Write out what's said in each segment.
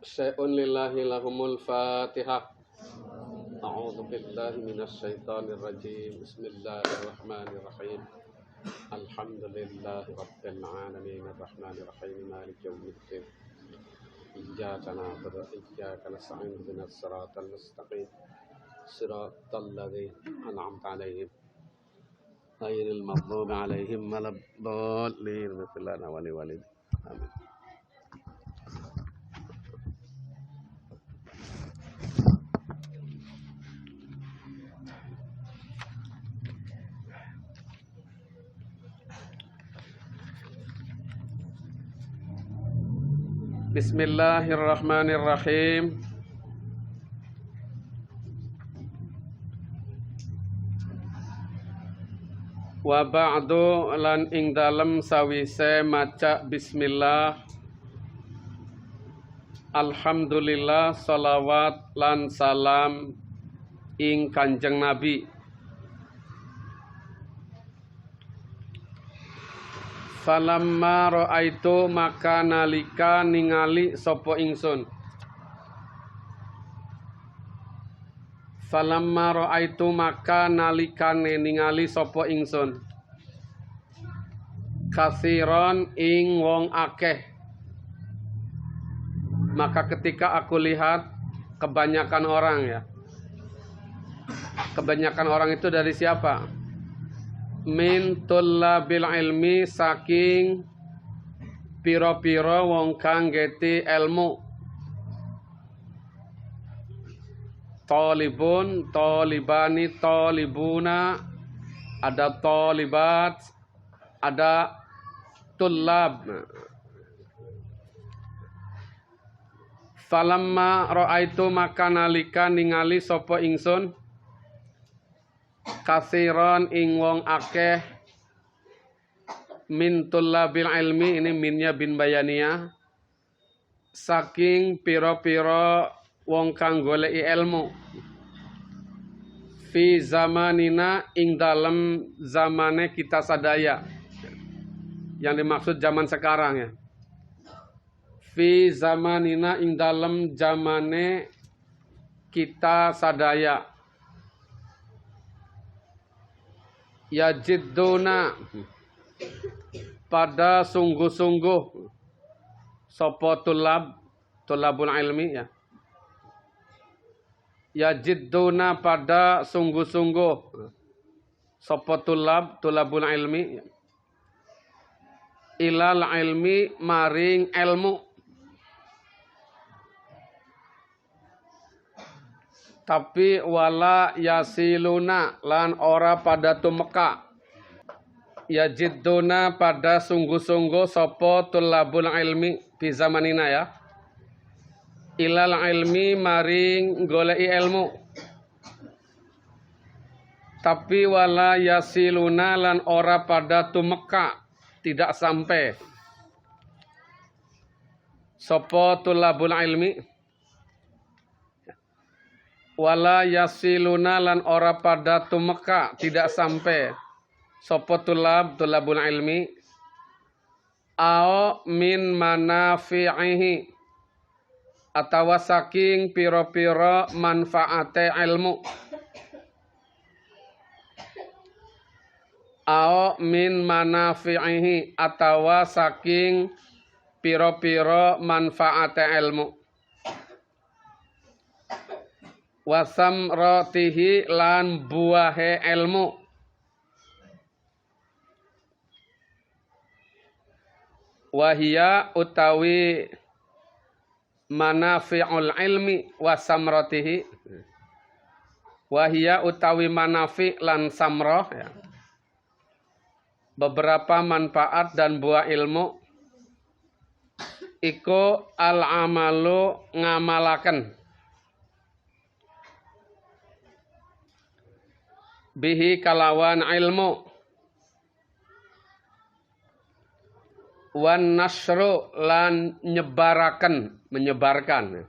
syai'un lillahi lahumul fatihah. A'udzu billahi minasy syaithanir rajim. Bismillahirrahmanirrahim. Alhamdulillahi rabbil alamin arrahmanir rahim maliki yaumiddin. Iyyaka na'budu wa iyyaka nasta'in ihdinas siratal mustaqim. Siratal ladzina an'amta 'alaihim ghairil maghdubi 'alaihim waladdallin. Ighfir lana wa liwalidayna. Amin. Bismillahirrahmanirrahim. Wa ba'du lan ing dalem sawise maca bismillah, alhamdulillah, sholawat lan salam ing Kanjeng Nabi. Falamma ra'aitu maka nalika ningali sapa ingsun. Falamma ra'aitu maka nalikane ningali sapa ingsun. Kasiron ing wong akeh. Maka ketika aku lihat kebanyakan orang ya. Kebanyakan orang itu dari siapa? Min tullabil ilmi, saking piro-piro wong kang geti ilmu. Talibun, talibani, talibuna, ada talibat, ada tullab. Falamma ra'aitu maka nalika ningali sapa ingsun kasiron ing wong akeh min tullabil ilmi, ini minnya bin bayaniyah, saking piro-piro wong kang goleki ilmu. Fi zamanina, ing dalem zamane kita sadaya. Yang dimaksud zaman sekarang ya. Fi zamanina, ing dalem zamane kita sadaya. Yajidduna, pada sungguh-sungguh sapa tulabul ilmi ya. Yajidduna, pada sungguh-sungguh sapa tulabul ilmi ya. Ilal ilmi, maring ilmu. Tapi wala yasiluna, lan ora pada tumeka. Yajidduna, pada sungguh-sungguh sapa tulabul ilmi di zamanina ya. Ilal ilmi, maring goleki ilmu. Tapi wala yasiluna, lan ora pada tumeka, tidak sampai sapa tulabul ilmi. Wala yasiluna, lan ora pada tumeka, tidak sampai sapa tulabul ilmi. Ao min manafi'ihi, atawa saking piro-piro manfaate ilmu. Ao min manafi'ihi, atawa saking piro-piro manfaate ilmu. Wasam rotihi, lan buahe ilmu. Wahia, utawi manafi'ul ilmi wasam rotihi. Wahia, utawi manafi' lan samroh ya. Beberapa manfaat dan buah ilmu. Iku al-amalu, ngamalaken. Bihi, kalawan ilmu. Wan nasru, lan nyebaraken, menyebarkan.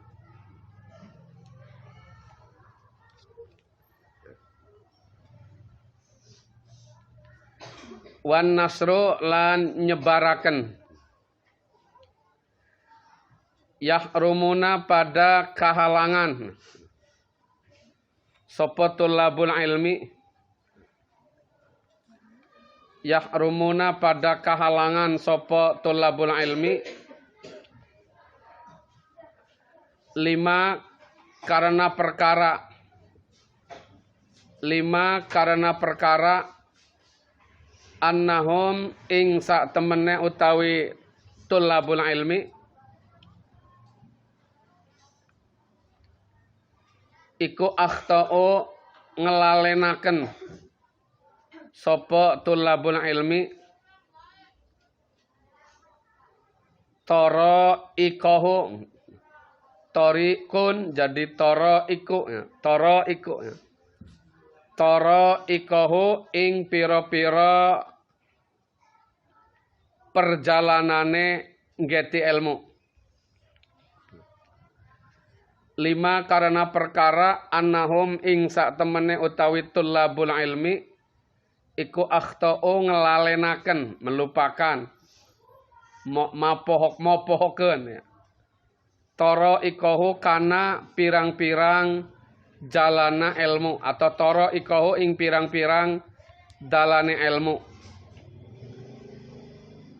Wan nasru, lan nyebaraken. yahrumuna pada kehalangan sapa tulabul ilmi, yahrumuna pada kehalangan sapa tulabul ilmi, 5 karena perkara annahum ing sak temene utawi tulabul ilmi iku akhtau ngelalenaken sapa tulabul ilmi tara ikahu torikun jadi tara iku ya. Tara ikahu ing pira-pira perjalanane nggeti ilmu. 5 karena perkara annahum ing sak temene utawi tulabul ilmi iku akhtau ngelalenaken melupakan mapohokeun ya. Tara ikahu kana pirang-pirang jalana ilmu atau tara ikahu ing pirang-pirang dalane ilmu.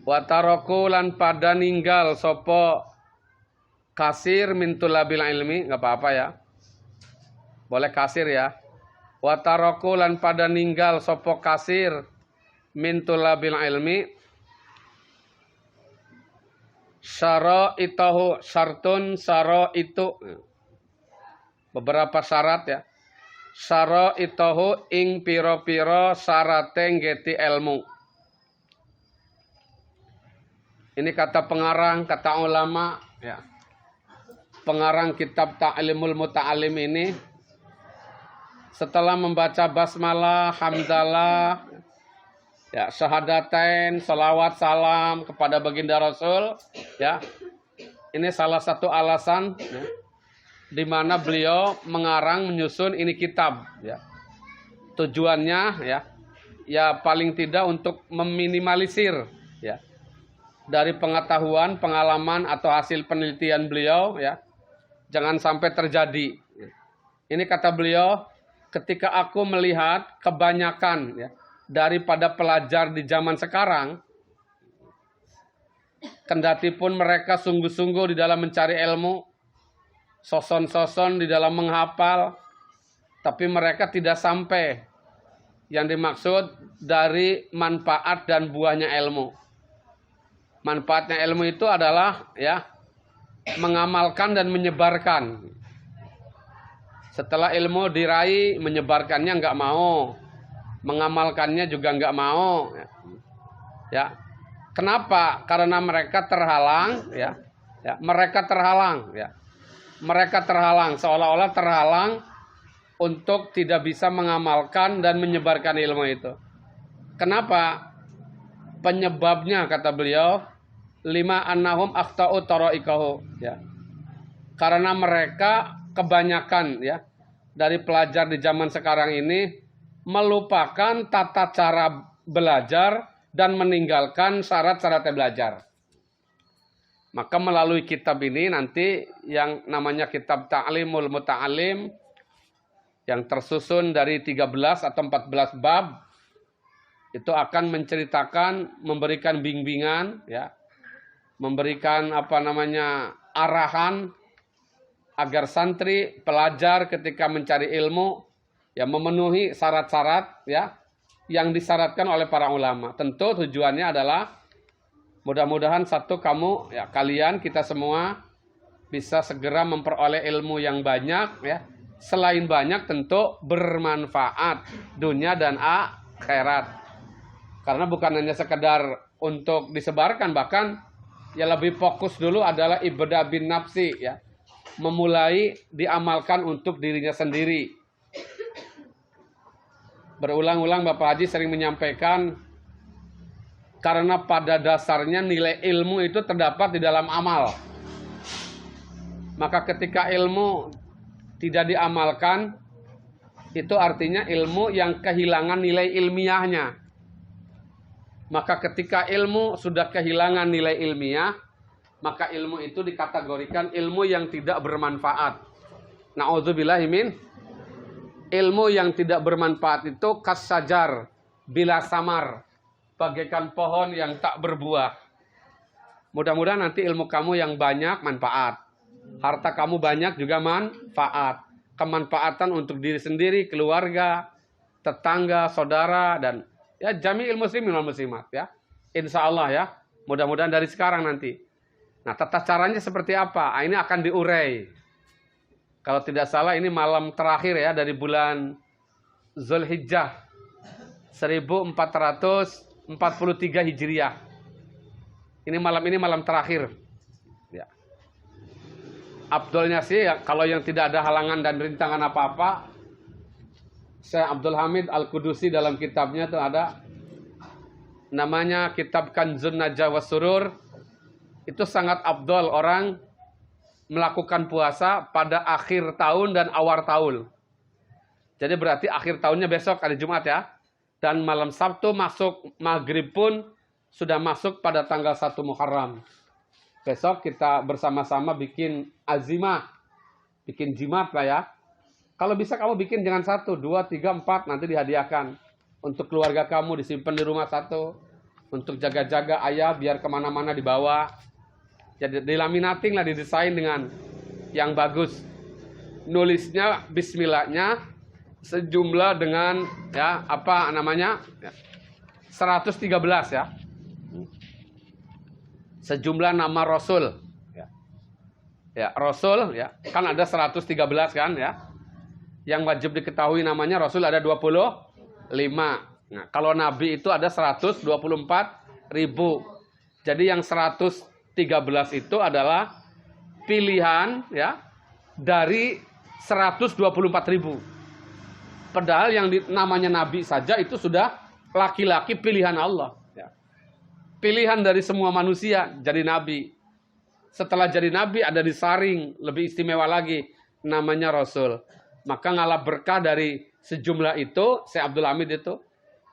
Wa taraku lan pada ninggal sapa kasir min tulabil ilmi, enggak apa-apa ya. Boleh kasir ya. Wa taraku lan pada ninggal sapa kasir min tulabil ilmi syara'itahu syartun syara'itu beberapa syarat ya. Syara'itahu ing pira-pira syarate nggeti ilmu. Ini kata pengarang, kata ulama ya. Pengarang kitab Ta'limul Muta'alim ini setelah membaca basmalah, hamdalah, ya, syahadatain, salawat, salam kepada baginda Rasul, ya. Ini salah satu alasan ya, di mana beliau mengarang menyusun ini kitab ya. Tujuannya ya paling tidak untuk meminimalisir ya dari pengetahuan, pengalaman atau hasil penelitian beliau ya. Jangan sampai terjadi. Ini kata beliau, ketika aku melihat kebanyakan ya daripada pelajar di zaman sekarang, kendati pun mereka sungguh-sungguh di dalam mencari ilmu, soson-soson di dalam menghafal, tapi mereka tidak sampai yang dimaksud dari manfaat dan buahnya ilmu. Manfaatnya ilmu itu adalah ya mengamalkan dan menyebarkan. Setelah ilmu diraih, menyebarkannya nggak mau, mengamalkannya juga nggak mau. Ya, kenapa? Karena mereka terhalang. Ya, mereka terhalang. Ya, mereka terhalang, seolah-olah terhalang untuk tidak bisa mengamalkan dan menyebarkan ilmu itu. Kenapa? Penyebabnya kata beliau, 5 annahum akhtau taraikahu ya. Karena mereka kebanyakan ya dari pelajar di zaman sekarang ini melupakan tata cara belajar dan meninggalkan syarat-syarat belajar. Maka melalui kitab ini nanti yang namanya kitab Ta'limul Muta'alim yang tersusun dari 13 atau 14 bab itu akan menceritakan, memberikan bimbingan ya, memberikan arahan agar santri, pelajar ketika mencari ilmu ya memenuhi syarat-syarat ya yang disyaratkan oleh para ulama. Tentu tujuannya adalah mudah-mudahan satu kamu ya kalian kita semua bisa segera memperoleh ilmu yang banyak ya. Selain banyak tentu bermanfaat dunia dan akhirat. Karena bukan hanya sekedar untuk disebarkan, bahkan ya lebih fokus dulu adalah ibadah bin nafsi ya. Memulai diamalkan untuk dirinya sendiri. Berulang-ulang Bapak Haji sering menyampaikan, karena pada dasarnya nilai ilmu itu terdapat di dalam amal. Maka ketika ilmu tidak diamalkan, itu artinya ilmu yang kehilangan nilai ilmiahnya. Maka ketika ilmu sudah kehilangan nilai ilmiah, maka ilmu itu dikategorikan ilmu yang tidak bermanfaat. Na'udzubillahi min. Ilmu yang tidak bermanfaat itu kassajar bila samar, bagaikan pohon yang tak berbuah. Mudah-mudahan nanti ilmu kamu yang banyak manfaat, harta kamu banyak juga manfaat, kemanfaatan untuk diri sendiri, keluarga, tetangga, saudara, dan ya jami'il muslimin wal muslimat ya. Insya Allah ya. Mudah-mudahan dari sekarang nanti. Nah, tata caranya seperti apa? Ini akan diurai. Kalau tidak salah ini malam terakhir ya dari bulan Zulhijjah 1443 Hijriah. Ini malam terakhir. Ya. Afdolnya sih ya, kalau yang tidak ada halangan dan rintangan apa-apa, Syekh Abdul Hamid Al-Qudusi dalam kitabnya itu ada namanya kitab Kanzun Najah was Surur. Itu sangat afdol orang melakukan puasa pada akhir tahun dan awal tahun. Jadi berarti akhir tahunnya besok hari Jumat ya. Dan malam Sabtu masuk maghrib pun sudah masuk pada tanggal 1 Muharram. Besok kita bersama-sama bikin azimah, bikin jimat lah ya. Kalau bisa kamu bikin jangan 1, 2, 3, 4 nanti dihadiahkan. Untuk keluarga kamu disimpan di rumah 1. Untuk jaga-jaga ayah biar kemana-mana dibawa. Jadi dilaminating lah, didesain dengan yang bagus. Nulisnya bismillahnya sejumlah dengan ya apa namanya? 113 ya. Sejumlah nama Rasul. Ya, Rasul ya. Kan ada 113 kan ya. Yang wajib diketahui namanya Rasul ada 25. Nah, kalau Nabi itu ada 124.000. Jadi yang 113 itu adalah pilihan ya dari 124.000. Padahal yang namanya Nabi saja itu sudah laki-laki pilihan Allah. Ya. Pilihan dari semua manusia jadi Nabi. Setelah jadi Nabi ada disaring lebih istimewa lagi namanya Rasul. Maka ngalah berkah dari sejumlah itu, Syekh Abdul Hamid itu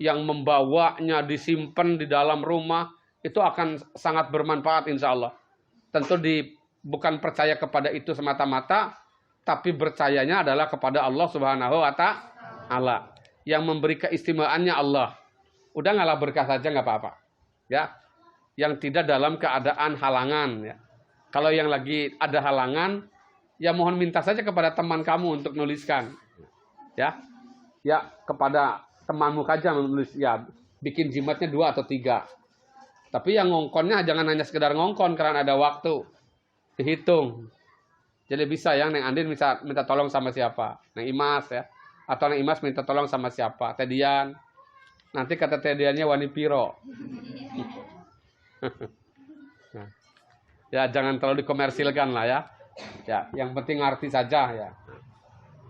yang membawanya disimpan di dalam rumah itu akan sangat bermanfaat insya Allah. Tentu bukan percaya kepada itu semata-mata, tapi percayanya adalah kepada Allah Subhanahu wa Ta'ala yang memberi keistimewaannya Allah. Udah ngalah berkah saja nggak apa-apa, ya. Yang tidak dalam keadaan halangan, ya. Kalau yang lagi ada halangan, ya mohon minta saja kepada teman kamu untuk nuliskan, ya. Ya kepada temanmu saja menulis, ya bikin jimatnya 2 atau 3. Tapi yang ngongkonnya jangan hanya sekedar ngongkon karena ada waktu. Dihitung. Jadi bisa ya Neng Andin bisa minta tolong sama siapa? Neng Imas ya. Atau Neng Imas minta tolong sama siapa? Tedian. Nanti kata Tediannya Wani Piro. Nah, ya jangan terlalu dikomersilkan lah ya. Ya, yang penting arti saja ya.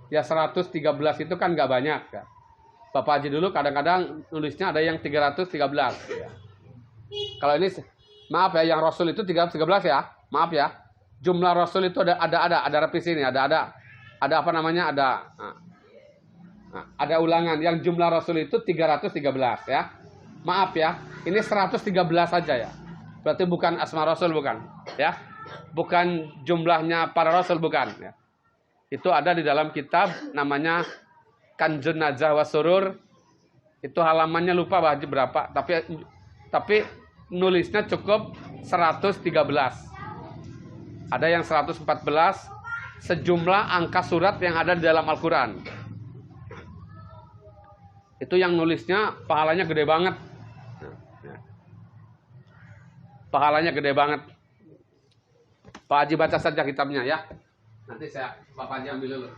Ya 113 itu kan nggak banyak ya. Bapak Haji dulu kadang-kadang nulisnya ada yang 313 ya. Kalau ini maaf ya yang Rasul itu 313 ya. Maaf ya. Jumlah Rasul itu ada revisi ini, ada apa namanya? Ada ulangan. Yang jumlah Rasul itu 313 ya. Maaf ya. Ini 113 saja ya. Berarti bukan asma Rasul bukan, ya. Bukan jumlahnya para Rasul bukan ya. Itu ada di dalam kitab namanya Kanzun Najah was Surur. Itu halamannya lupa Pak Haji berapa, tapi nulisnya cukup 113. Ada yang 114, sejumlah angka surat yang ada di dalam Al-Qur'an. Itu yang nulisnya pahalanya gede banget. Pahalanya gede banget. Pak Haji baca saja kitabnya ya. Nanti Bapak Haji ambil dulu.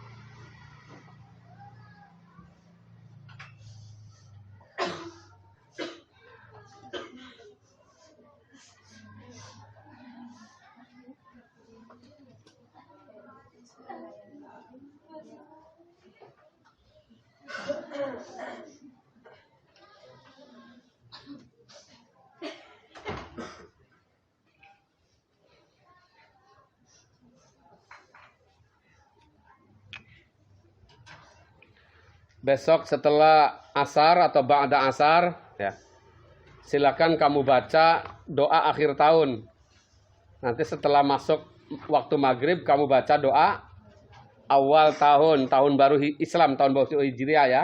Besok setelah asar atau ba'da asar ya, silakan kamu baca doa akhir tahun. Nanti setelah masuk waktu maghrib kamu baca doa awal tahun baru Islam, tahun baru Hijriah ya.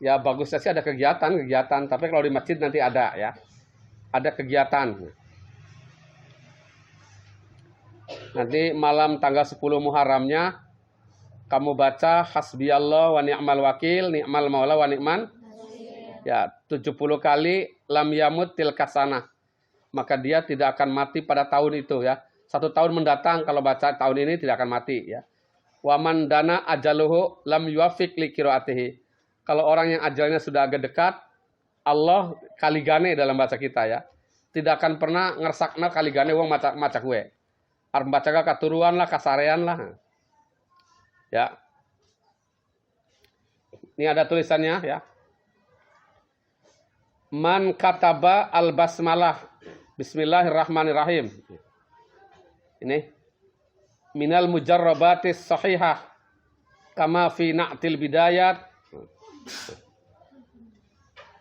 Ya bagusnya sih ada kegiatan, tapi kalau di masjid nanti ada ya. Ada kegiatan. Nanti malam tanggal 10 Muharramnya kamu baca hasbiyallah wa ni'mal wakil, ni'mal maula wa ni'man. Ya, 70 kali lam yamut tilka sanah. Maka dia tidak akan mati pada tahun itu ya. 1 tahun mendatang kalau baca tahun ini tidak akan mati ya. Wa man dana ajaluhu lam yuwafiq li qiraatihi. Kalau orang yang ajalnya sudah agak dekat, Allah kaligane dalam bahasa kita ya. Tidak akan pernah ngersakna kaligane wong maca gue. Arep baca katuruan lah, kasarean lah. Ya. Ini ada tulisannya ya. Man kataba al-basmalah. Bismillahirrahmanirrahim. Ini. Minal mujarrabatis sahihah. Kama fi na'til bidayat.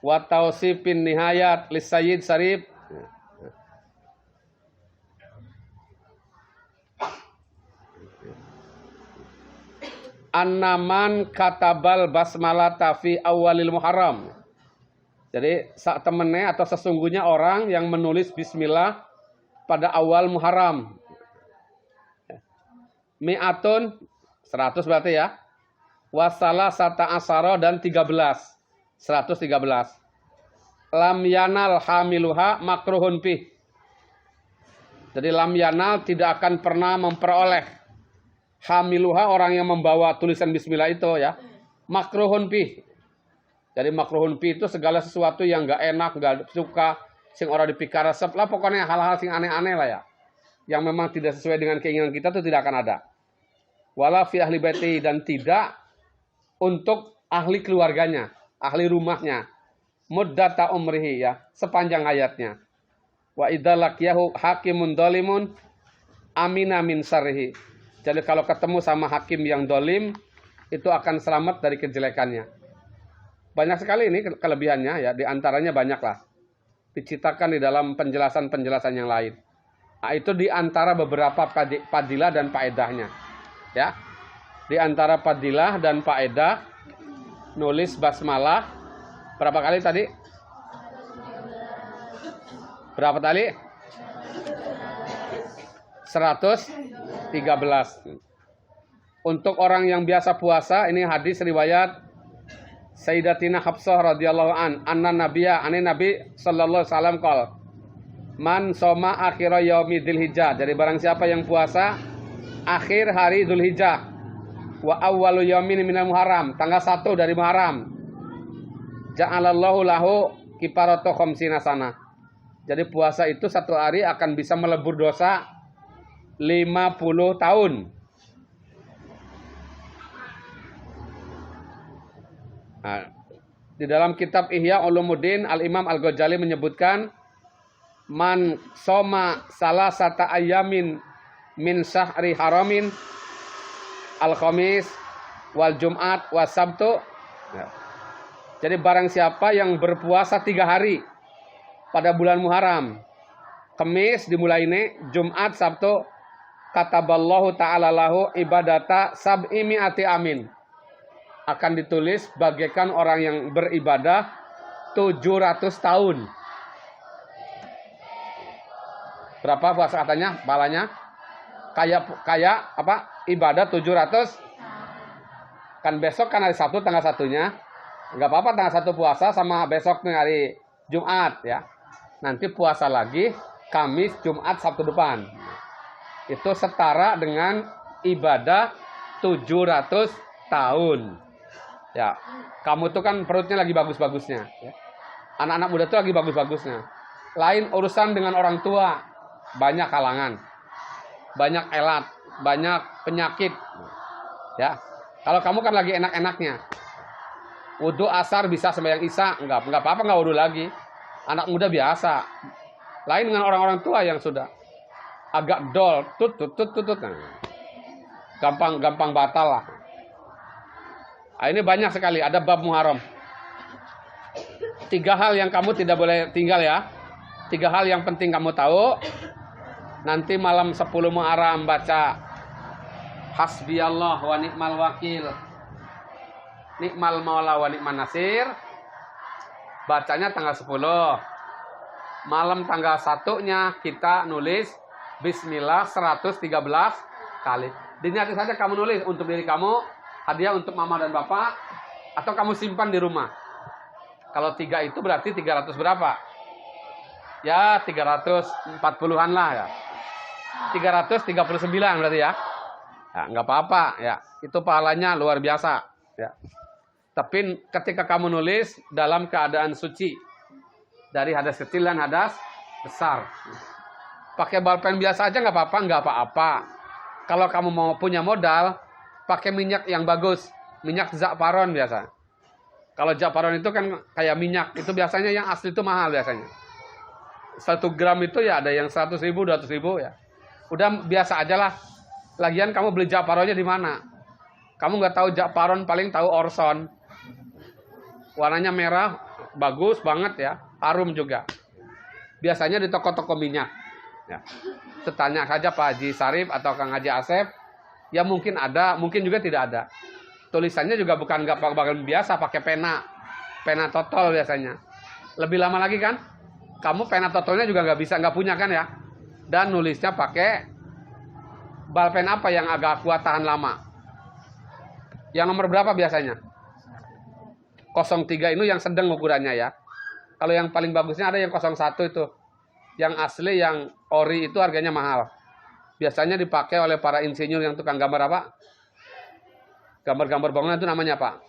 Wa tausifin nihayat lisayyid Sarif. Annaman katabal basmalata fi awalil muharram. Jadi sak temennya atau sesungguhnya orang yang menulis bismillah pada awal Muharram. Mi'atun 100 berarti ya. Wasala sata asaro dan 13. 113. Lam yanal hamiluha makruhun pih. Jadi lam yanal tidak akan pernah memperoleh hamiluha orang yang membawa tulisan bismillah itu ya. Makruhun pih. Jadi makruhun pi itu segala sesuatu yang enggak enak, enggak suka, sing ora dipikir resep lah, pokoknya hal-hal sing aneh-aneh lah ya. Yang memang tidak sesuai dengan keinginan kita itu tidak akan ada. Wala fi ahli baiti, dan tidak untuk ahli keluarganya, ahli rumahnya. Muddata umrihi ya, sepanjang hayatnya. Wa idza laqiyahu hakimun dolimun amina min syarrihi. Jadi kalau ketemu sama hakim yang dolim, itu akan selamat dari kejelekannya. Banyak sekali ini kelebihannya ya, diantaranya banyaklah. Diceritakan di dalam penjelasan-penjelasan yang lain. Nah, itu diantara beberapa padilah dan faedahnya. Ya, diantara padilah dan faedah nulis basmalah berapa kali tadi? Berapa tadi? 113. Untuk orang yang biasa puasa, ini hadis riwayat Sayyidatina Hafsah radhiyallahu anna nabiyya nabi sallallahu alaihi wasallam qol man soma akhira yaumi dzulhijjah. Jadi barang siapa yang puasa akhir hari Dzulhijjah wa awwalu yaumin minal muharram, tanggal 1 dari Muharram, ja'alallahu lahu kifaratu khamsina sana. Jadi puasa itu 1 hari akan bisa melebur dosa 50 tahun. Nah, di dalam kitab Ihya Ulumuddin Al-Imam Al-Ghazali menyebutkan man soma salasata ayamin min syahri haramin al-khamis wal jum'at was sabtu. Ya. Jadi barang siapa yang berpuasa 3 hari pada bulan Muharram, Kamis dimulai ini, Jumat, Sabtu, kataballahu ta'ala lahu ibadata sab'i mi'ati amin. Akan ditulis bagaikan orang yang beribadah 700 tahun. Berapa puasa katanya? Balanya? Kayak apa? Ibadah 700. Kan besok kan hari Sabtu tanggal 1-nya. Enggak apa-apa tanggal 1 puasa sama besok hari Jumat ya. Nanti puasa lagi Kamis, Jumat, Sabtu depan. Itu setara dengan ibadah 700 tahun. Ya, kamu tuh kan perutnya lagi bagus-bagusnya. Ya. Anak-anak muda tuh lagi bagus-bagusnya. Lain urusan dengan orang tua, banyak halangan, banyak elat, banyak penyakit. Ya, kalau kamu kan lagi enak-enaknya, wudu asar bisa sembahyang isya, enggak apa-apa, enggak wudu lagi. Anak muda biasa. Lain dengan orang-orang tua yang sudah agak dol, tut. Gampang batal lah. Nah, ini banyak sekali, ada bab Muharram. 3 hal yang kamu tidak boleh tinggal ya. 3 hal yang penting kamu tahu. Nanti malam 10 Muharram baca Hasbiyallah wa ni'mal wakil, ni'mal maula wa ni'man nasir. Bacanya tanggal 10. Malam tanggal 1-nya kita nulis Bismillah 113 kali. Diniati saja kamu nulis untuk diri kamu, hadiah untuk mama dan bapak, atau kamu simpan di rumah. Kalau 3 itu berarti 300 berapa? Ya 340-an lah ya. 339 berarti ya. Ya nggak apa-apa ya. Itu pahalanya luar biasa ya. Tapi ketika kamu nulis dalam keadaan suci dari hadas kecil dan hadas besar. Pakai balpen biasa aja nggak apa-apa, nggak apa-apa. Kalau kamu mau punya modal, pakai minyak yang bagus, minyak za'faron biasa. Kalau za'faron itu kan kayak minyak, itu biasanya yang asli itu mahal biasanya. 1 gram itu ya ada yang 100.000, 200.000 ya. Udah biasa aja lah. Lagian kamu beli za'faronnya di mana? Kamu nggak tahu za'faron, paling tahu Orson. Warnanya merah, bagus banget ya, harum juga. Biasanya di toko-toko minyak. Ya. Tanya saja Pak Haji Sarif atau Kang Haji Asep, ya mungkin ada, mungkin juga tidak ada. Tulisannya juga bukan nggak bakal biasa, pakai pena totol biasanya. Lebih lama lagi kan? Kamu pena totolnya juga nggak punya kan ya? Dan nulisnya pakai balpen apa yang agak kuat tahan lama? Yang nomor berapa biasanya? 03 itu yang sedang ukurannya ya. Kalau yang paling bagusnya ada yang 01 itu. Yang asli, yang ori itu harganya mahal. Biasanya dipakai oleh para insinyur yang tukang gambar apa? Gambar-gambar bangunan itu namanya apa?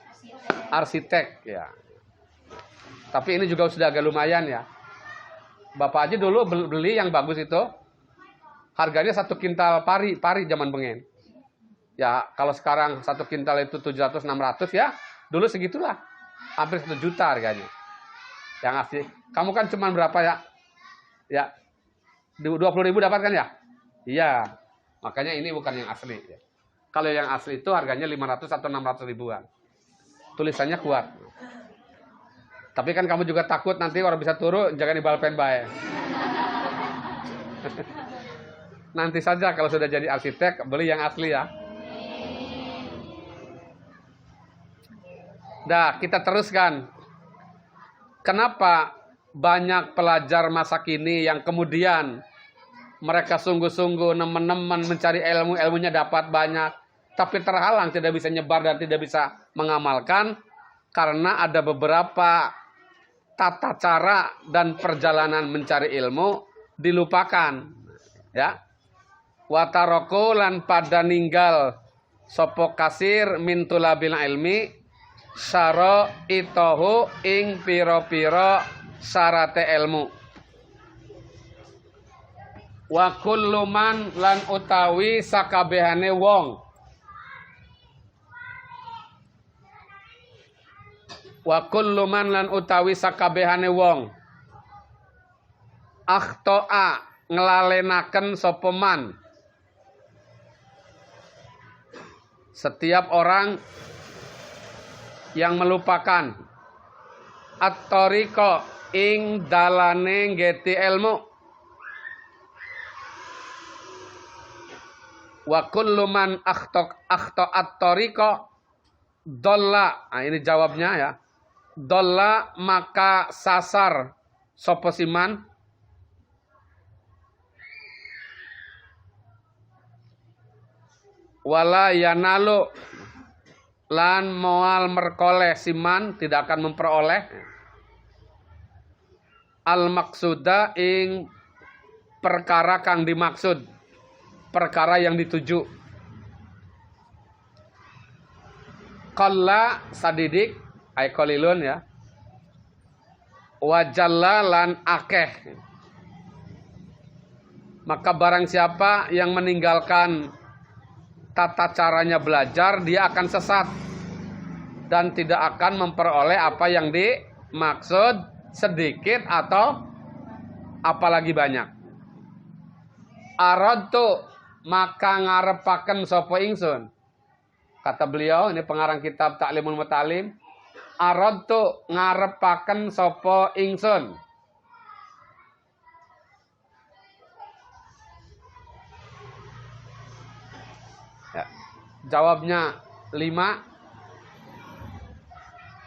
Arsitek ya. Tapi ini juga sudah agak lumayan ya. Bapak aja dulu beli yang bagus itu. Harganya 1 kintal pari zaman bengen. Ya kalau sekarang 1 kintal itu 700-600 ya. Dulu segitulah. Hampir 1 juta harganya. Yang asli. Kamu kan cuma berapa ya? Ya, 20.000 dapat kan ya? Iya, makanya ini bukan yang asli. Kalau yang asli itu harganya 500 atau 600 ribuan. Tulisannya kuat. Tapi kan kamu juga takut nanti orang bisa turun, jangan di balpen bae. Nanti saja kalau sudah jadi arsitek, beli yang asli ya. Dah, kita teruskan. Kenapa banyak pelajar masa kini yang kemudian mereka sungguh-sungguh nemen-nemen mencari ilmu, ilmunya dapat banyak, tapi terhalang, tidak bisa nyebar dan tidak bisa mengamalkan karena ada beberapa tata cara dan perjalanan mencari ilmu dilupakan. Ya, wataroko lan pada ninggal sopo kasir min tulabil ilmi syaro itohu ing piro-piro syarate ilmu. Wa kullu man lan utawi sakabehane wong. Wa kullu man lan utawi sakabehane wong. Akhto'a ngelalenaken sapa man. Setiap orang yang melupakan at-tariqa ing dalane nggeti ilmu. Wa kullu man akhta at-tariqa dolla. Nah, ini jawabnya ya. Dolla maka sasar sapa siman. Wala yanalu lan moal merkoleh siman tidak akan memperoleh al maksuda ing perkara kang dimaksud, perkara yang dituju. Qalla sadidik ay qalilun ya. Wajalla lan akeh. Maka barang siapa yang meninggalkan tata caranya belajar, dia akan sesat dan tidak akan memperoleh apa yang dimaksud, sedikit atau apalagi banyak. Aradtu maka ngarepaken sapa ingsun. Kata beliau, ini pengarang kitab Ta'limul Mutalim, aradtu ngarepaken sapa ingsun. Jawabnya 5.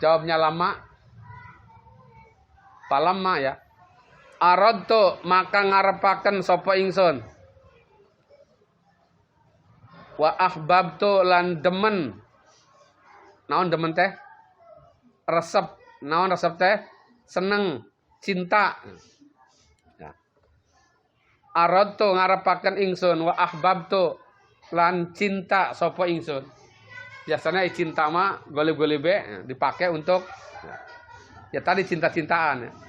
Jawabnya lama. Palamma ya. Aradtu maka ngarepaken sapa ingsun. Wa ahbabtu lan demen. Naon demen teh? Resep. Naon resep teh? Seneng, cinta. Ya. Aradtu ngarepaken ingsun wa ahbabtu lan cinta sapa ingsun. Biasanya cinta mah golib-golibe dipakai untuk ya tadi cinta-cintaan.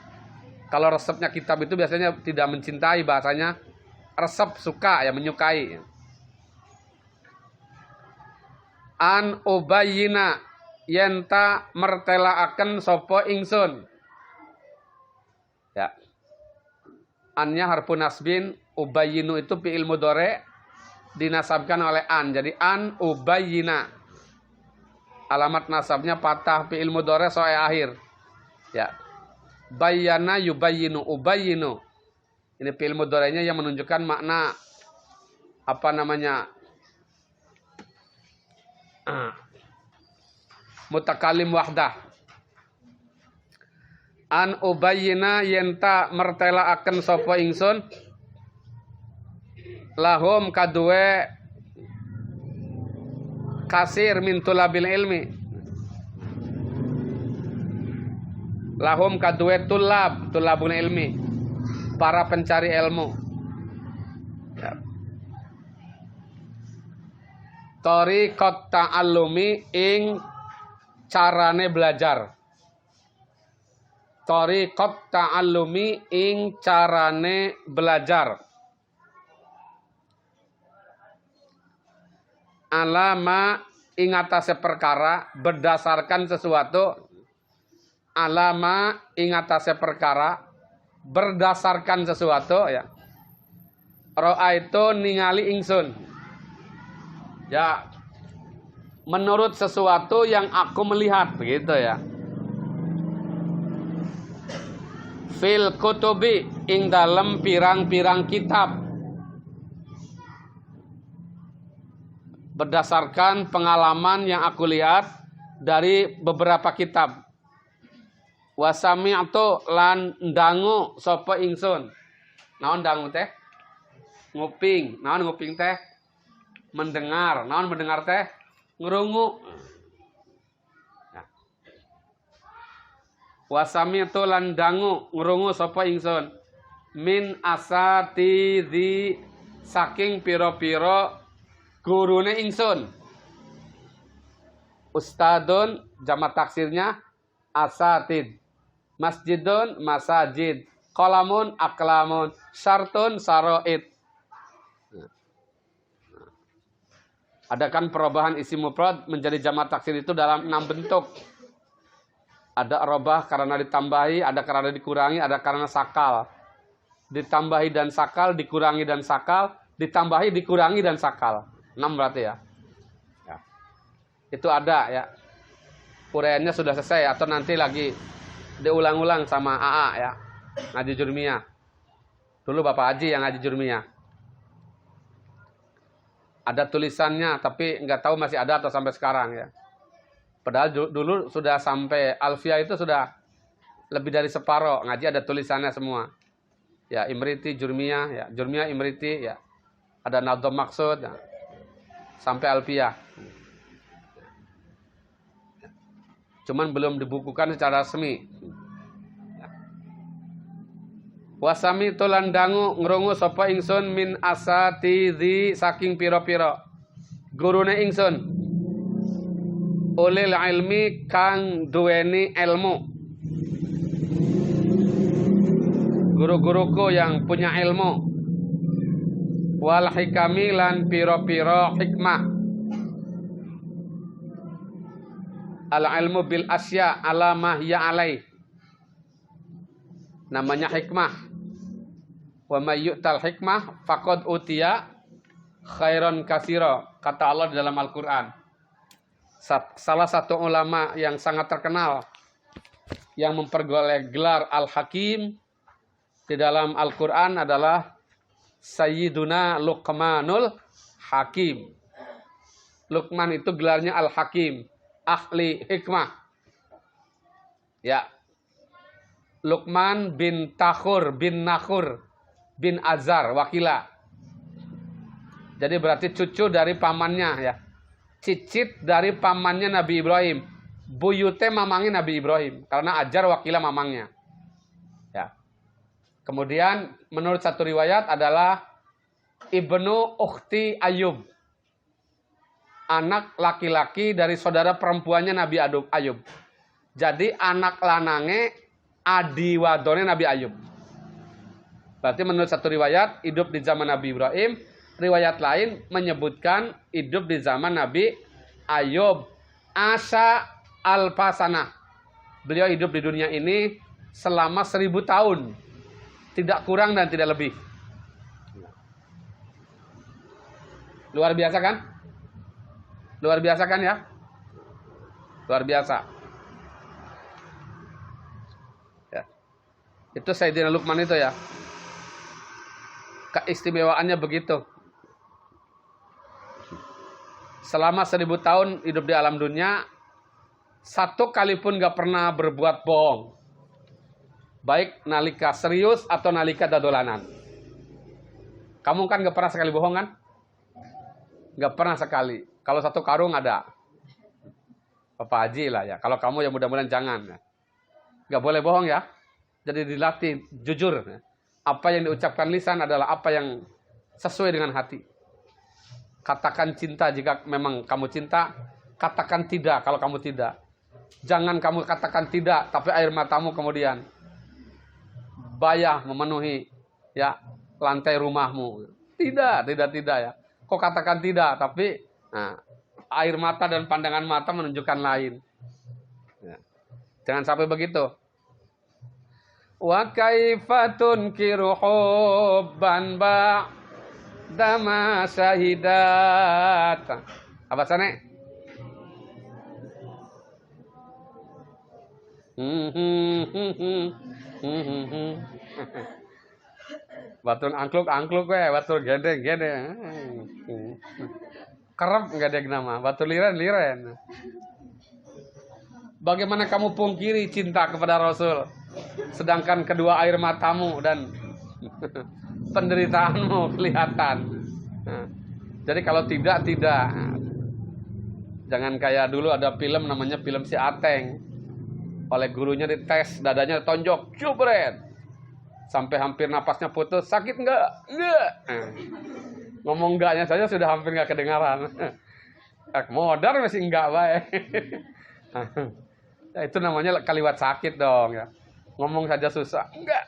Kalau resepnya kitab itu biasanya tidak mencintai, bahasanya resep suka ya, menyukai. An ubayyina yenta mertelaaken sapa ingsun. Ya. Annya harfu nasbin, ubayyinu itu fi'il mudhari dinasabkan oleh an. Jadi an ubayyina. Alamat nasabnya patah, fi'il mudhari soal akhir. Ya. Bayyana yubayyinu, ubayyinu. Ini fi'il mudhari'nya yang menunjukkan makna apa namanya? Mutakalim wahdah. An ubayyina yenta mertelaaken sapa ingsun lahum kadue kasir min tulabil ilmi. Lahum kadue tulabul ilmi, para pencari ilmu. Ya. Tariqat ta'allumi ing carane belajar. Tariqat ta'allumi ing carane belajar. Alama ing atase perkara berdasarkan sesuatu. Alama ing atase perkara berdasarkan sesuatu ya. Ra'aitu ningali ingsun. Ya. Menurut sesuatu yang aku melihat begitu ya. Fil kutubi ing dalem pirang-pirang kitab. Berdasarkan pengalaman yang aku lihat dari beberapa kitab. Wa sami'tu lan ndangu sapa ingsun. Naon dangu teh? Nguping. Naon nguping teh? Mendengar. Naon mendengar teh? Ngrungu. Nah. Wa sami'tu lan ndangu ngrungu sapa ingsun. Min asatidzi saking pira-pira gurune ingsun. Ustadun jamak taksirnya asatid. Masjidun masajid. Qalamun aklamun. Syartun saroid. Adakan perubahan isim mufrad menjadi jamak taksir itu dalam 6 bentuk. Ada robah karena ditambahi, ada karena dikurangi, ada karena sakal. Ditambahi dan sakal, dikurangi dan sakal, ditambahi, dikurangi dan sakal. 6 berarti ya. Ya. Itu ada ya. Uraiannya sudah selesai atau nanti lagi diulang-ulang sama AA ya. Ngaji Jurmiyah. Dulu Bapak Haji yang ngaji Jurmiyah. Ada tulisannya tapi nggak tahu masih ada atau sampai sekarang ya. Padahal dulu sudah sampai Alfiah itu sudah lebih dari separuh. Ngaji ada tulisannya semua. Ya, Imriti, Jurmiyah, ya. Jurmiyah, Imriti, ya. Ada Nadham Maksud, ya. Sampai Alfiah. Cuman belum dibukukan secara resmi. Wasami tulan dangu ngrungu sapa ingsun min asatidzi saking pira-pira gurune ingsun ulil ilmi kang duweni ilmu. Guru-guruku yang punya ilmu. Wal hikami lan pira-pira hikmah. Al ilmu bil asya ala ma hiya alai. Namanya hikmah. Wa may yu'tal hikmah faqad utiya khairan katsira. Kata Allah di dalam Al-Qur'an. Salah satu ulama yang sangat terkenal yang memperoleh gelar Al-Hakim di dalam Al-Qur'an adalah Sayyiduna Luqmanul Hakim. Luqman itu gelarnya Al-Hakim, ahli hikmah. Ya. Luqman bin Takhur bin Nakhur bin Azar Wakila. Jadi berarti cucu dari pamannya ya. Cicit dari pamannya Nabi Ibrahim. Buyute mamangnya Nabi Ibrahim. Karena Ajar Wakila mamangnya. Ya. Kemudian menurut satu riwayat adalah Ibnu Ukhti Ayub. Anak laki-laki dari saudara perempuannya Nabi Ayub. Jadi anak lanange adi wadone Nabi Ayub. Berarti menurut satu riwayat hidup di zaman Nabi Ibrahim. Riwayat lain menyebutkan hidup di zaman Nabi Ayub. Asa alfasana. Beliau hidup di dunia ini selama 1000 tahun. Tidak kurang dan tidak lebih. Luar biasa kan? Luar biasa kan ya? Luar biasa. Ya. Itu Sayyidina Luqman itu ya. Keistimewaannya begitu. Selama 1000 tahun hidup di alam dunia, satu kali pun gak pernah berbuat bohong. Baik nalika serius atau nalika dadolanan. Kamu kan gak pernah sekali bohong kan? Gak pernah sekali. Kalau satu karung ada. Bapak Haji lah ya. Kalau kamu ya mudah-mudahan jangan. Ya. Gak boleh bohong ya. Jadi dilatih jujur. Ya. Apa yang diucapkan lisan adalah apa yang sesuai dengan hati. Katakan cinta jika memang kamu cinta. Katakan tidak kalau kamu tidak. Jangan kamu katakan tidak, tapi air matamu kemudian bayah memenuhi ya lantai rumahmu. Tidak ya. Kok katakan tidak, tapi air mata dan pandangan mata menunjukkan lain. Ya. Jangan sampai begitu. Wa kaifa tunkiru hubban ba'dama syahidat. Apa sana? Batul angkluk we, batul gede. Kerep enggak ada nama, batul liren. Bagaimana kamu pungkiri cinta kepada Rasul? Sedangkan kedua air matamu dan penderitaanmu kelihatan. Jadi kalau tidak. Jangan kayak dulu ada film namanya film Si Ateng. Oleh gurunya dites, dadanya tonjok, cubret. Sampai hampir napasnya putus, sakit enggak? Enggak. Ngomong enggaknya saja sudah hampir enggak kedengaran. Modar masih enggak baik. Ya, itu namanya kaliwat sakit dong ya. Ngomong saja susah. Enggak.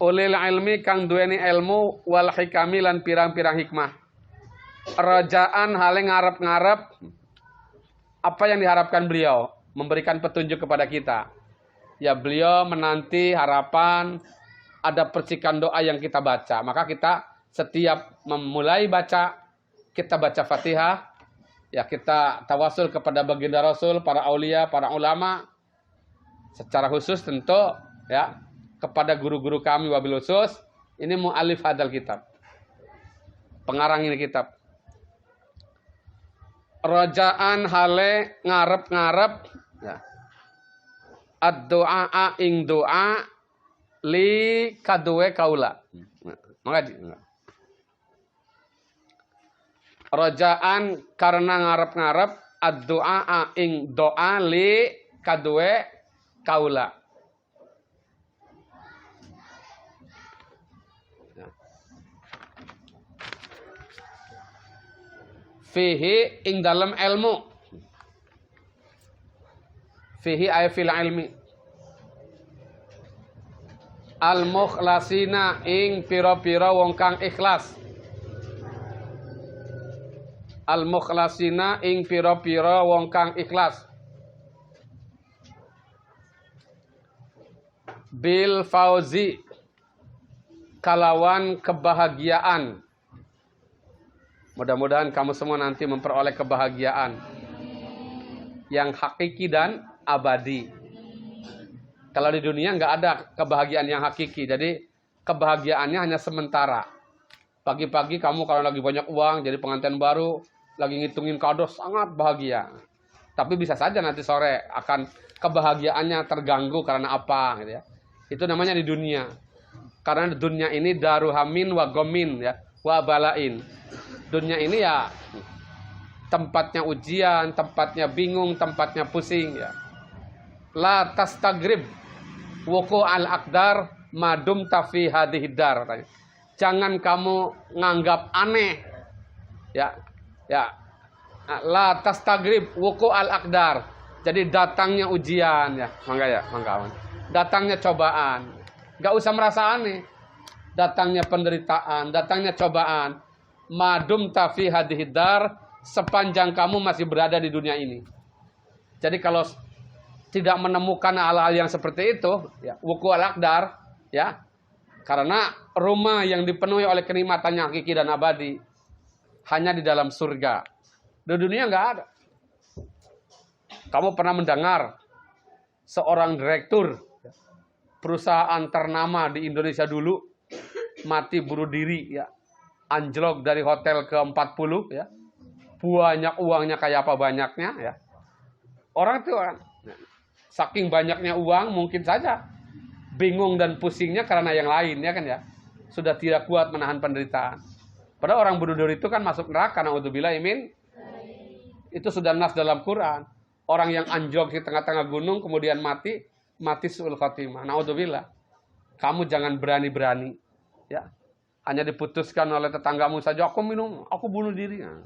Ulil ilmi kang duweni ilmu wal hikami lan pirang-pirang hikmah. Rajaan hale ngarep-ngarep apa yang diharapkan beliau, memberikan petunjuk kepada kita. Ya beliau menanti harapan ada percikan doa yang kita baca. Maka kita setiap memulai baca, kita baca Fatihah, ya kita tawasul kepada baginda Rasul, para aulia, para ulama. Secara khusus tentu ya kepada guru-guru kami wabil khusus, ini mu'alif hadal kitab. Pengarang ini kitab. Rajaan hale ngarep-ngarep ya. Ad-doa ing doa li kaduwe kaula. Mengaji enggak? Rajaan karena ngarep-ngarep ad-doa ing doa li kaduwe kaula. Fihi ing dalam ilmu. Fihi ay fil ilmi. Al mukhlasina ing pira-pira wong kang ikhlas. Al mukhlasina ing pira-pira wong kang ikhlas. Bil fauzi kalawan kebahagiaan. Mudah-mudahan kamu semua nanti memperoleh kebahagiaan yang hakiki dan abadi. Kalau di dunia nggak ada kebahagiaan yang hakiki, jadi kebahagiaannya hanya sementara. Pagi-pagi kamu kalau lagi banyak uang, jadi pengantin baru, lagi ngitungin kado, sangat bahagia. Tapi bisa saja nanti sore akan kebahagiaannya terganggu karena apa, gitu ya. Itu namanya di dunia. Karena di dunia ini daruhamin wa gomin, ya, wa balain. Dunia ini ya tempatnya ujian, tempatnya bingung, tempatnya pusing, ya. La tastagrib wuku al akdar madum tafi hadihidar. Jangan kamu nganggap aneh, ya, ya. La tastagrib wuku al akdar. Jadi datangnya ujian, ya, mangga. Datangnya cobaan, gak usah merasa aneh. Datangnya penderitaan, datangnya cobaan. Madum tafi hadihidar, sepanjang kamu masih berada di dunia ini. Jadi kalau tidak menemukan hal-hal yang seperti itu, ya, wuku al akdar, ya, karena rumah yang dipenuhi oleh kenikmatannya hakiki dan abadi hanya di dalam surga. Di dunia nggak ada. Kamu pernah mendengar seorang direktur perusahaan ternama di Indonesia dulu mati bunuh diri, ya, anjlok dari hotel ke-40, ya, banyak uangnya kayak apa banyaknya, ya. Orang itu saking banyaknya uang mungkin saja bingung dan pusingnya karena yang lain, ya kan, ya, sudah tidak kuat menahan penderitaan. Padahal orang bunuh diri itu kan masuk neraka, naudzubillah min. Itu sudah nas dalam Quran. Orang yang anjlok di tengah-tengah gunung kemudian mati su'ul khatimah. Naudzubillah. Kamu jangan berani-berani, ya. Hanya diputuskan oleh tetanggamu saja, aku bunuh diri. Nah,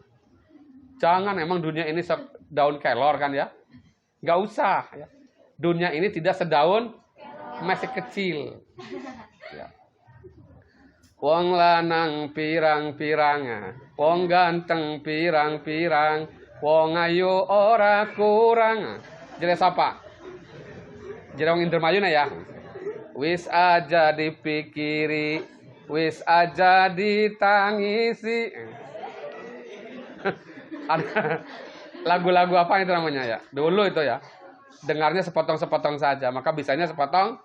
jangan, emang dunia ini daun kelor kan, ya. Gak usah, ya. Dunia ini tidak sedaun masih kecil, ya. Wong lanang pirang-pirang, wong ganteng pirang-pirang, wong ayu ora kurang. Jelas apa? Jerong Indramayu ya. Wis aja dipikiri, wis aja ditangisi. Ada lagu-lagu apa itu namanya, ya? Dulu itu, ya. Dengarnya sepotong-sepotong saja, maka bisanya sepotong.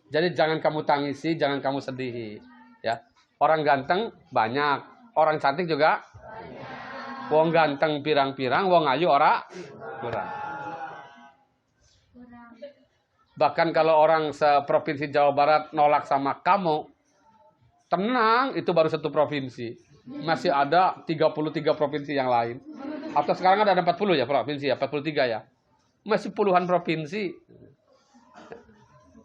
Jadi jangan kamu tangisi, jangan kamu sedihi, ya. Orang ganteng banyak, orang cantik juga banyak. Wong ganteng pirang-pirang, wong ayu ora kurang. Bahkan kalau orang seprovinsi Jawa Barat nolak sama kamu, tenang, itu baru satu provinsi. Masih ada 33 provinsi yang lain. Atau sekarang ada 40 ya provinsi, ya, 43 ya. Masih puluhan provinsi.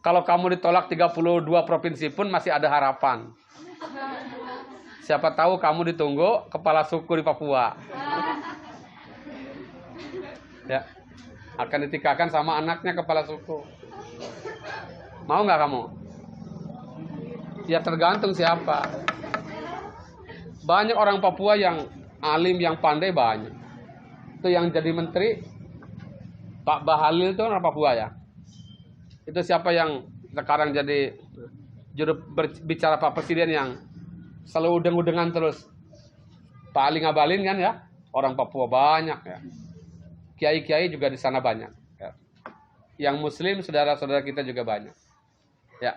Kalau kamu ditolak 32 provinsi pun masih ada harapan. Siapa tahu kamu ditunggu kepala suku di Papua. Ya. Akan ditikakan sama anaknya kepala suku. Mau nggak kamu? Ya tergantung siapa. Banyak orang Papua yang alim, yang pandai banyak. Itu yang jadi menteri Pak Bahlil itu orang Papua, ya. Itu siapa yang sekarang jadi juru bicara Pak Presiden yang selalu udeng-udengan terus? Pak Ali Ngabalin kan, ya, orang Papua banyak, ya. Kiai-kiai juga di sana banyak, ya. Yang Muslim saudara-saudara kita juga banyak, ya.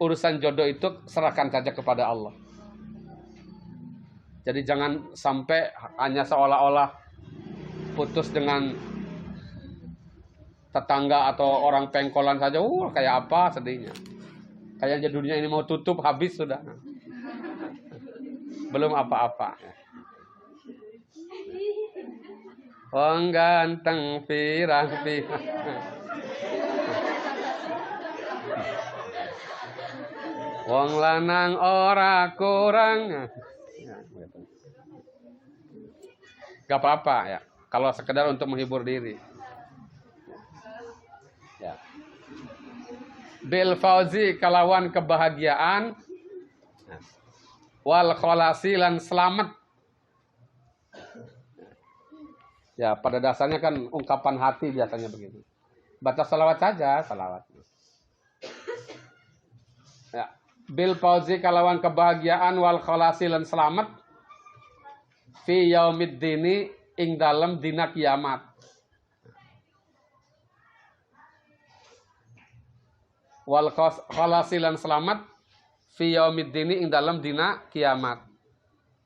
Urusan jodoh itu serahkan saja kepada Allah. Jadi jangan sampai hanya seolah-olah putus dengan tetangga atau orang pengkolan saja, kayak apa sedihnya. Kayaknya dunia ini mau tutup, habis sudah. Belum apa-apa. Wong ganteng pirang-pirang. Wong lanang ora kurang. Gak apa-apa, ya. Kalau sekedar untuk menghibur diri. Ya. Bil fauzi kalawan kebahagiaan, wal kholasi lan selamat. Ya, pada dasarnya kan ungkapan hati biasanya begitu. Baca salawat saja, salawat. Ya. Bil fauzi kalawan kebahagiaan, wal kholasi lan selamat, fi yaumiddini ing dalam dina kiamat. Wal kholasi lan selamat fi yaumiddini ing dalam dina kiamat.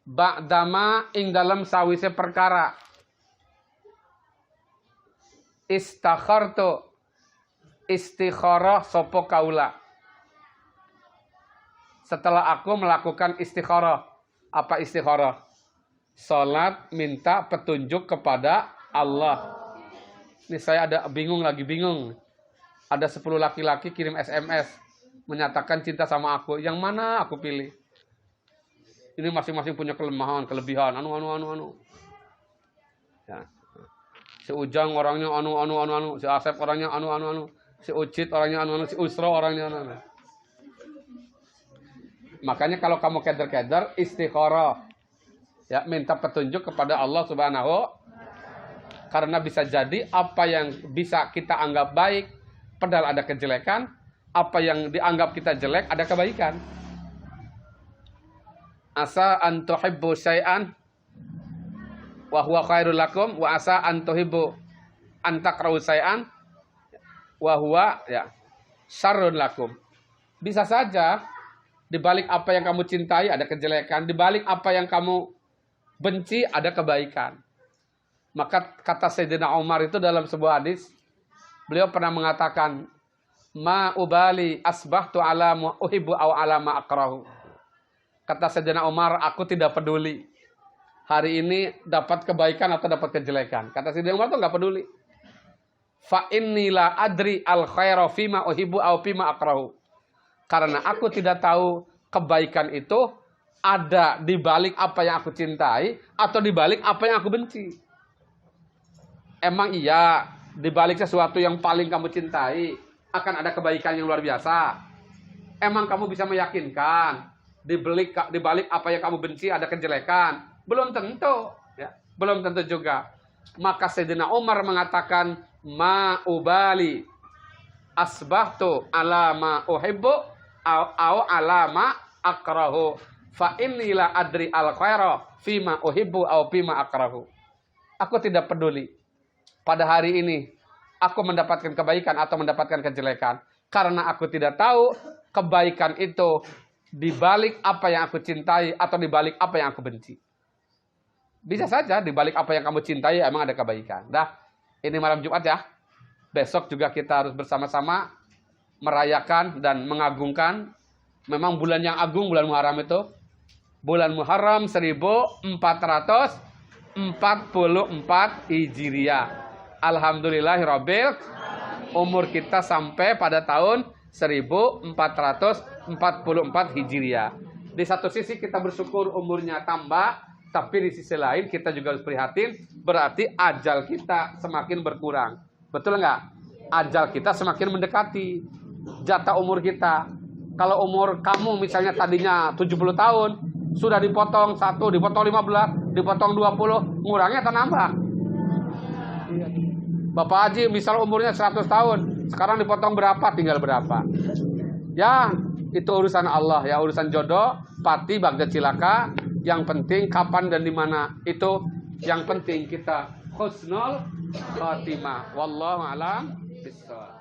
Ba'dama ing dalam sawise perkara istakhartu istikharah sapa kaula. Setelah aku melakukan istikharah. Apa istikharah? Salat minta petunjuk kepada Allah. Ini saya lagi bingung. Ada 10 laki-laki kirim SMS menyatakan cinta sama aku. Yang mana aku pilih? Ini masing-masing punya kelemahan, kelebihan. Ya. Si Ujang orangnya anu. Si Asep orangnya anu. Si Ucit orangnya anu. Si Usro orangnya anu. Makanya kalau kamu keder-keder, istikharah. Ya, minta petunjuk kepada Allah Subhanahu. Karena bisa jadi apa yang bisa kita anggap baik, padahal ada kejelekan. Apa yang dianggap kita jelek, ada kebaikan. Asa an tuhibbu syai'an wa huwa khairul lakum wa asa an tuhibbu an takrahu syai'an wa huwa syarrun lakum. Bisa saja di balik apa yang kamu cintai ada kejelekan, di balik apa yang kamu benci ada kebaikan. Maka kata Sayyidina Umar itu dalam sebuah hadis, beliau pernah mengatakan, ma ubali asbahtu ala ma uhibbu aw ala ma akrahu. Kata Sayyidina Umar, aku tidak peduli hari ini dapat kebaikan atau dapat kejelekan. Kata Sayyidina Umar itu enggak peduli. Fa inni la adri al khaira fima uhibbu aw fima akrahu. Karena aku tidak tahu kebaikan itu ada di balik apa yang aku cintai atau di balik apa yang aku benci. Emang iya, di balik sesuatu yang paling kamu cintai akan ada kebaikan yang luar biasa. Emang kamu bisa meyakinkan di balik apa yang kamu benci ada kejelekan? Belum tentu, ya. Belum tentu juga. Maka Sayyidina Umar mengatakan, ma ubali asbahtu ala ma uhibbu au alama akrahu fa inni la adri al khaira fima uhibbu au fima akrahu. Aku tidak peduli pada hari ini aku mendapatkan kebaikan atau mendapatkan kejelekan karena aku tidak tahu kebaikan itu di balik apa yang aku cintai atau di balik apa yang aku benci. Bisa saja di balik apa yang kamu cintai emang ada kebaikan. Dah, ini malam Jumat ya. Besok juga kita harus bersama-sama merayakan dan mengagungkan. Memang bulan yang agung, bulan Muharram itu. Bulan Muharram 1444 Hijriah. Alhamdulillahirabbil umur kita sampai pada tahun 1444 Hijriah. Di satu sisi kita bersyukur umurnya tambah, tapi di sisi lain kita juga harus prihatin, berarti ajal kita semakin berkurang. Betul nggak? Ajal kita semakin mendekati jatah umur kita. Kalau umur kamu misalnya tadinya 70 tahun, sudah dipotong 1, dipotong 15, dipotong 20, ngurangnya atau nambah? Bapak Haji misal umurnya 100 tahun, sekarang dipotong berapa, tinggal berapa? Ya, itu urusan Allah ya, urusan jodoh, pati, bagda cilaka. Yang penting kapan dan di mana, itu yang penting kita husnul khatimah. Wallahu a'lam bishawab.